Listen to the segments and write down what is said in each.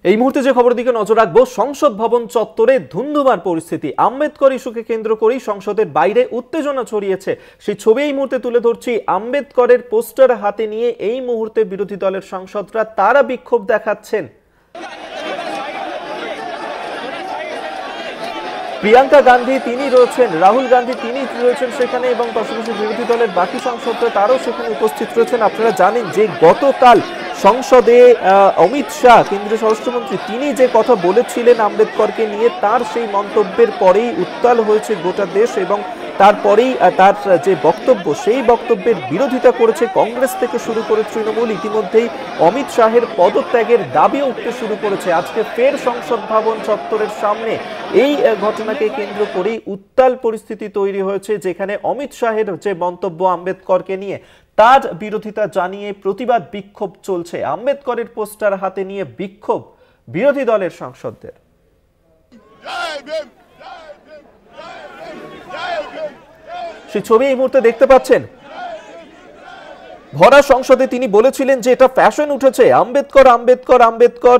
এই মুহূর্তে যে খবরের দিকে নজর রাখবো, সংসদ ভবন চত্বরে ধুন্ধুমার পরিস্থিতি। আম্বেদকর ইস্যুকে কেন্দ্র করেই সংসদের বাইরে উত্তেজনা ছড়িয়েছে। সেই ছবি এই মুহূর্তে তুলে ধরছি। আম্বেদকরের পোস্টার হাতে নিয়ে এই মুহূর্তে বিরোধী দলের সাংসদরা তারা বিক্ষোভ দেখাচ্ছেন। প্রিয়াঙ্কা গান্ধী তিনি রয়েছেন, রাহুল গান্ধী তিনি রয়েছেন সেখানে, এবং পাশাপাশি বিরোধী দলের বাকি সাংসদরা তারাও সেখানে উপস্থিত রয়েছেন। আপনারা জানেন যে গতকাল সংসদে অমিত শাহ কেন্দ্রীয় স্বরাষ্ট্রমন্ত্রী তিনি যে কথা বলেছিলেন আম্বেদকরকে নিয়ে, তার সেই মন্তব্যের পরেই উত্তাল হয়েছে গোটা দেশ, এবং তারপরেই তার যে বক্তব্য সেই বক্তব্যের বিরোধিতা করেছে কংগ্রেস থেকে শুরু করে তৃণমূল। ইতিমধ্যেই অমিত শাহের পদত্যাগের দাবি উঠতে শুরু করেছে। আজকে ফের সংসদ ভবন চত্বরের সামনে এই ঘটনাকে কেন্দ্র করেই উত্তাল পরিস্থিতি তৈরি হয়েছে, যেখানে অমিত শাহের যে মন্তব্য আম্বেদকরকে নিয়ে তার বিরোধিতা জানিয়ে প্রতিবাদ বিক্ষোভ চলছে। আম্বেদকরের পোস্টার হাতে নিয়ে বিক্ষোভ বিরোধী দলের সাংসদদের। সেই ছবি এই মুহূর্তে দেখতে পাচ্ছেন। ভরা সংসদে তিনি বলেছিলেন যে এটা ফ্যাশন উঠেছে, আম্বেদকর আম্বেদকর আম্বেদকর,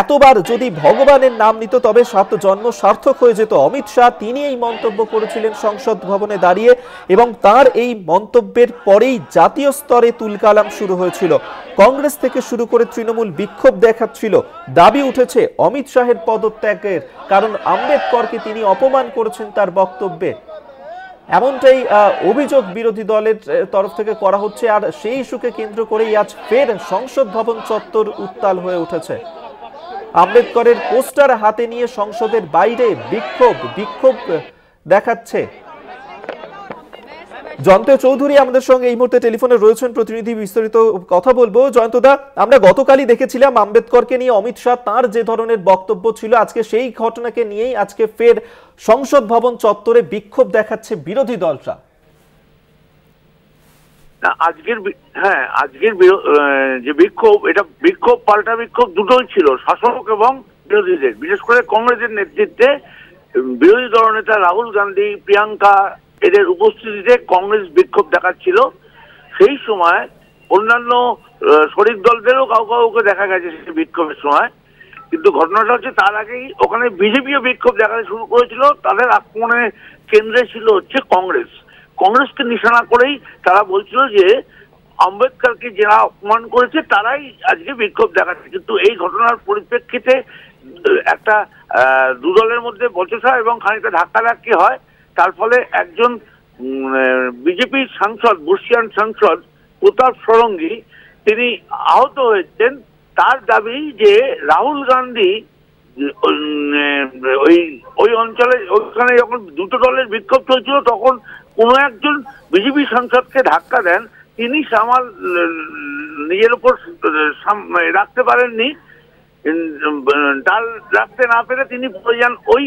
এতবার যদি ভগবানের নাম নিত তবে 7 জন্ম সার্থক হয়ে যেত। অমিত শাহ তিনি এই মন্তব্য করেছিলেন সংসদ ভবনে দাঁড়িয়ে, এবং তার এই মন্তব্যের পরেই জাতীয় স্তরে তুলকালাম শুরু হয়েছিল। কংগ্রেস থেকে শুরু করে তৃণমূল বিক্ষোভ দেখাচ্ছিল। দাবি উঠেছে অমিত শাহের পদত্যাগের, কারণ আম্বেদকরকে তিনি অপমান করেছেন তার বক্তব্যে। এমনটাই অভিযোগ বিরোধী দলের তরফ থেকে করা হচ্ছে। আর সেই ইস্যুকে কেন্দ্র করেই আজ ফের সংসদ ভবন চত্বর উত্তাল হয়ে উঠেছে। আম্বেদকরের পোস্টার হাতে নিয়ে সংসদের বাইরে বিক্ষোভ দেখাচ্ছে। জয়ন্ত চৌধুরী আমাদের সঙ্গে এই মুহূর্তে টেলিফোনে রয়েছেন, প্রতিনিধি, বিস্তারিত কথা বলবো। জয়ন্তদা, আমরা গতকালই দেখেছিলাম আম্বেদকরকে নিয়ে অমিত শাহ তার যে ধরনের বক্তব্য ছিল, আজকে সেই ঘটনাকে নিয়েই আজকে ফের সংসদ ভবন চত্বরে বিক্ষোভ দেখাচ্ছে বিরোধী দলরা। আজকের যে বিক্ষোভ, এটা বিক্ষোভ পাল্টা বিক্ষোভ দুটোই ছিল, শাসক এবং বিরোধীদের। বিশেষ করে কংগ্রেসের নেতৃত্বে বিরোধী দলনেতা রাহুল গান্ধী, প্রিয়াঙ্কা এদের উপস্থিতিতে কংগ্রেস বিক্ষোভ দেখাচ্ছিল। সেই সময় অন্যান্য শরিক দলদেরও কাউকে দেখা গেছে সেই বিক্ষোভের সময়। কিন্তু ঘটনাটা হচ্ছে তার আগেই ওখানে বিজেপিও বিক্ষোভ দেখাতে শুরু করেছিল। তাদের আক্রমণের কেন্দ্রে ছিল হচ্ছে কংগ্রেসকে নিশানা করেই তারা বলছিল যে আম্বেদকরকে যারা অপমান করেছে তারাই আজকে বিক্ষোভ দেখাচ্ছে। কিন্তু এই ঘটনার পরিপ্রেক্ষিতে একটা দুদলের মধ্যে বচসা এবং খানিকটা ধাক্কাধাক্কি হয়। তার ফলে একজন বিজেপির সাংসদ, বর্ষিয়ান সাংসদ প্রতাপ ষড়ঙ্গী তিনি আহত হয়েছেন। তার দাবি যে রাহুল গান্ধী ওই অঞ্চলে, ওইখানে যখন দুটো দলের বিক্ষোভ চলছিল তখন কোনো একজন বিজেপি সাংসদকে ধাক্কা দেন, তিনি সামাল নিজের উপর রাখতে পারেননি। ডাল রাখতে না পেরে তিনি পড়ে যান ওই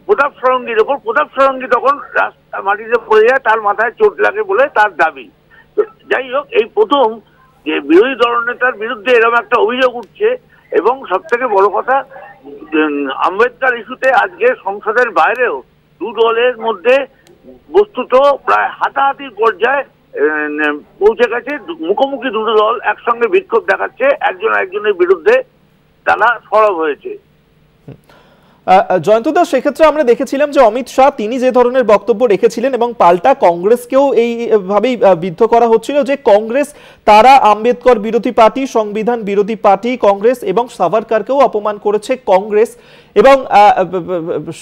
প্রতাপ ষড়ঙ্গীর ওপর। প্রতাপ ষড়ঙ্গী তখন রাস্তা মাটিতে পড়ে যায়, তার মাথায় চোট লাগে বলে তার দাবি। যাই হোক, এই প্রথম যে বিরোধী দলনেতার বিরুদ্ধে এরকম একটা অভিযোগ উঠছে। এবং সব থেকে বড় কথা, আম্বেদকর ইস্যুতে আজকে সংসদের বাইরেও দু দলের মধ্যে বস্তুত প্রায় হাতাহাতির পর্যায়ে পৌঁছে গেছে। মুখোমুখি দুটো দল একসঙ্গে বিক্ষোভ দেখাচ্ছে, একজন একজনের বিরুদ্ধে তারা সরব হয়েছে। জয়ন্তদা, সেক্ষেত্রে আমরা দেখেছিলাম যে অমিত শাহ তিনি যে ধরনের বক্তব্য রেখেছিলেন, এবং পাল্টা কংগ্রেসকেও এইভাবেই বিদ্ধ করা হচ্ছিল যে কংগ্রেস তারা আম্বেদকর বিরোধী পার্টি, সংবিধান বিরোধী পার্টি কংগ্রেস, এবং সাভারকরকেও অপমান করেছে কংগ্রেস। এবং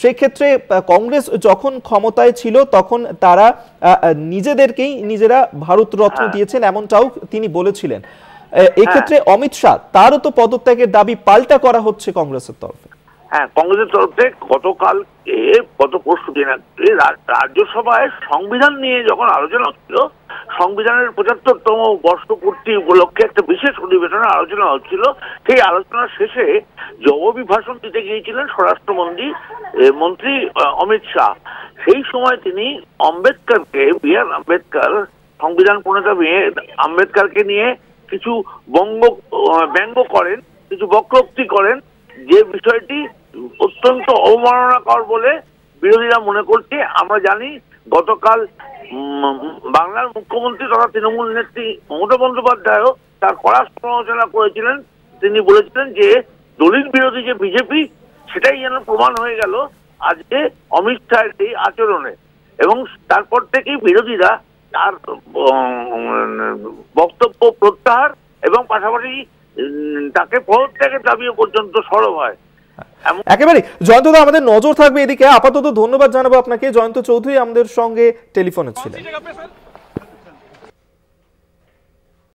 সেক্ষেত্রে কংগ্রেস যখন ক্ষমতায় ছিল তখন তারা নিজেরা ভারতরত্ন দিয়েছেন, এমনটাও তিনি বলেছিলেন। এক্ষেত্রে অমিত শাহ তারও তো পদত্যাগের দাবি পাল্টা করা হচ্ছে কংগ্রেসের তরফে। হ্যাঁ, কংগ্রেসের তরফে গত পরশু দিন রাজ্যসভায় সংবিধান নিয়ে যখন আলোচনা হচ্ছিল, সংবিধানের ৭৫তম বর্ষপূর্তি উপলক্ষে একটা বিশেষ অধিবেশনে আলোচনা হচ্ছিল। সেই আলোচনার শেষে জবাবি ভাষণ দিতে গিয়েছিলেন স্বরাষ্ট্রমন্ত্রী অমিত শাহ। সেই সময় তিনি বি.আর. আম্বেদকর, সংবিধান প্রণেতা আম্বেদকরকে নিয়ে কিছু ব্যঙ্গ করেন, কিছু বক্রোক্তি করেন, যে বিষয়টি অত্যন্ত অবমাননাকর বলে বিরোধীরা মনে করছে। আমরা জানি গতকাল বাংলার মুখ্যমন্ত্রী তথা তৃণমূল নেত্রী মমতা বন্দ্যোপাধ্যায়ও তার কড়া সমালোচনা করেছিলেন। তিনি বলেছিলেন যে দলিত বিরোধী যে বিজেপি, সেটাই যেন প্রমাণ হয়ে গেল আজকে অমিত শাহের এই আচরণে। এবং তারপর থেকেই বিরোধীরা তার বক্তব্য প্রত্যাহার এবং পাশাপাশি তাকে পদত্যাগের দাবিও পর্যন্ত সরব হয়। একেবারে জয়ন্তদা, আমাদের নজর থাকবে এদিকে। আপাতত ধন্যবাদ জানাবো আপনাকে। জয়ন্ত চৌধুরী আমাদের সঙ্গে টেলিফোনে ছিলেন।